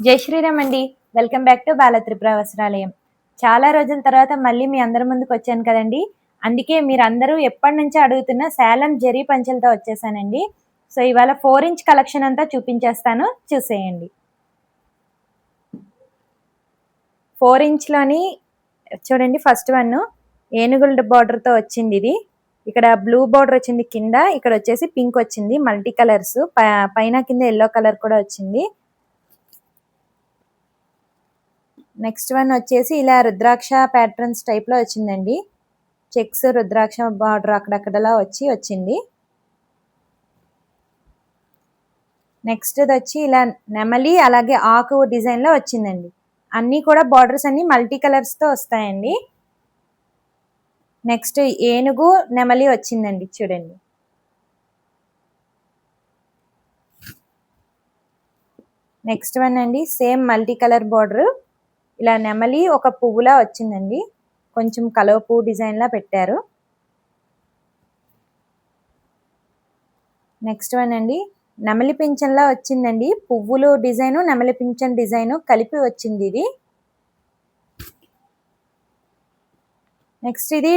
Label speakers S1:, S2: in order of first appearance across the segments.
S1: జై శ్రీరామ్ అండి. Welcome back to బాల త్రిపుర వస్త్రాలయం. చాలా రోజుల తర్వాత మళ్ళీ మీ అందరి ముందుకు వచ్చాను కదండి. అందుకే మీరు అందరూ ఎప్పటి నుంచో అడుగుతున్న సేలం జరీ పంచలతో వచ్చేసానండి. సో ఇవాళ 4 ఇంచ్ కలెక్షన్ అంతా చూపించేస్తాను, చూసేయండి. 4 ఇంచ్లోని చూడండి, ఫస్ట్ వన్ ఏనుగుల బార్డర్తో వచ్చింది. ఇది ఇక్కడ బ్లూ బార్డర్ వచ్చింది, కింద ఇక్కడ వచ్చేసి పింక్ వచ్చింది, మల్టీ కలర్స్ పైన కింద ఎల్లో కలర్ కూడా వచ్చింది. నెక్స్ట్ వన్ వచ్చేసి ఇలా రుద్రాక్ష ప్యాటర్న్స్ టైప్లో వచ్చిందండి. చెక్స్ రుద్రాక్ష బార్డర్ అక్కడక్కడలా వచ్చింది. నెక్స్ట్ వచ్చి ఇలా నెమలి అలాగే ఆకు డిజైన్లో వచ్చిందండి. అన్నీ కూడా బార్డర్స్ అన్ని మల్టీ కలర్స్తో వస్తాయండి. నెక్స్ట్ ఏనుగు నెమలి వచ్చిందండి, చూడండి. నెక్స్ట్ వన్ అండి, సేమ్ మల్టీ కలర్ బార్డర్, ఇలా నెమలి ఒక పువ్వులా వచ్చిందండి, కొంచెం కలవ పువ్వు డిజైన్లా పెట్టారు. నెక్స్ట్ వన్ అండి, నెమలి పింఛన్లా వచ్చిందండి, పువ్వులు డిజైను నెమలి పింఛన్ డిజైను కలిపి వచ్చింది ఇది. నెక్స్ట్ ఇది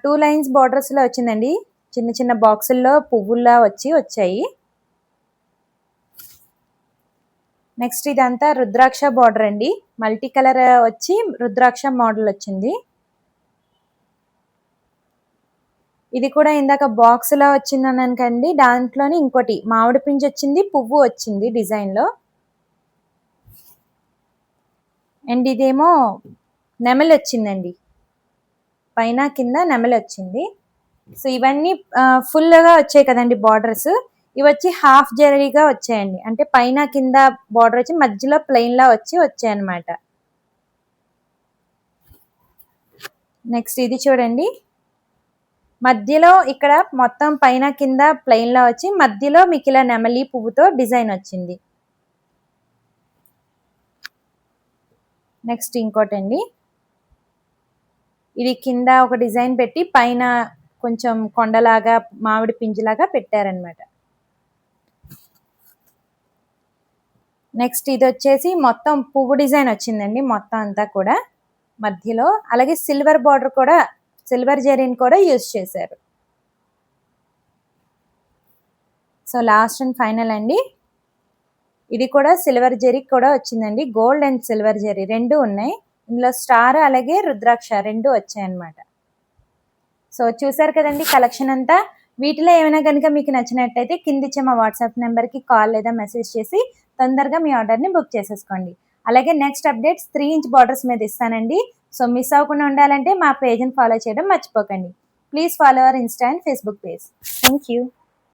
S1: టూ లైన్స్ బార్డర్స్లో వచ్చిందండి, చిన్న చిన్న బాక్సుల్లో పువ్వుల్లా వచ్చాయి. నెక్స్ట్ ఇదంతా రుద్రాక్ష బార్డర్ అండి, మల్టీ కలర్ వచ్చి రుద్రాక్ష మోడల్ వచ్చింది. ఇది కూడా ఇందాక బాక్స్లా వచ్చింది అన్నానుకండి, దాంట్లోనే ఇంకోటి మామిడి పింజ వచ్చింది, పువ్వు వచ్చింది డిజైన్లో. అండ్ ఇదేమో నెమలి వచ్చిందండి, పైన కింద నెమలి వచ్చింది. సో ఇవన్నీ ఫుల్గా వచ్చాయి కదండి బార్డర్స్. ఇవి వచ్చి హాఫ్ జరీగా వచ్చాయండి, అంటే పైన కింద బార్డర్ వచ్చి మధ్యలో ప్లెయిన్లా వచ్చాయన్నమాట. నెక్స్ట్ ఇది చూడండి, మధ్యలో ఇక్కడ మొత్తం పైన కింద ప్లెయిన్లా వచ్చి మధ్యలో మీకు ఇలా నెమలి పువ్వుతో డిజైన్ వచ్చింది. నెక్స్ట్ ఇంకోటండి, ఇది కింద ఒక డిజైన్ పెట్టి పైన కొంచెం కొండలాగా మామిడి పింజలాగా పెట్టారనమాట. నెక్స్ట్ ఇది వచ్చేసి మొత్తం పువ్వు డిజైన్ వచ్చిందండి, మొత్తం అంతా కూడా మధ్యలో. అలాగే సిల్వర్ బార్డర్ కూడా, సిల్వర్ జరీని కూడా యూజ్ చేశారు. సో లాస్ట్ అండ్ ఫైనల్ అండి, ఇది కూడా సిల్వర్ జరీ కూడా వచ్చిందండి, గోల్డ్ అండ్ సిల్వర్ జరీ రెండు ఉన్నాయి. ఇందులో స్టార్ అలాగే రుద్రాక్ష రెండు వచ్చాయన్నమాట. సో చూసారు కదండి కలెక్షన్ అంతా. వీటిలో ఏమైనా కనుక మీకు నచ్చినట్టయితే కింద ఇచ్చే మా వాట్సాప్ నెంబర్కి కాల్ లేదా మెసేజ్ చేసి తొందరగా మీ ఆర్డర్ని బుక్ చేసేసుకోండి. అలాగే నెక్స్ట్ అప్డేట్స్ 3 ఇంచ్ బార్డర్స్ మీద ఇస్తానండి. సో మిస్ అవ్వకుండా ఉండాలంటే మా పేజ్ని ఫాలో చేయడం మర్చిపోకండి. Please follow our Insta and Facebook page. Thank you.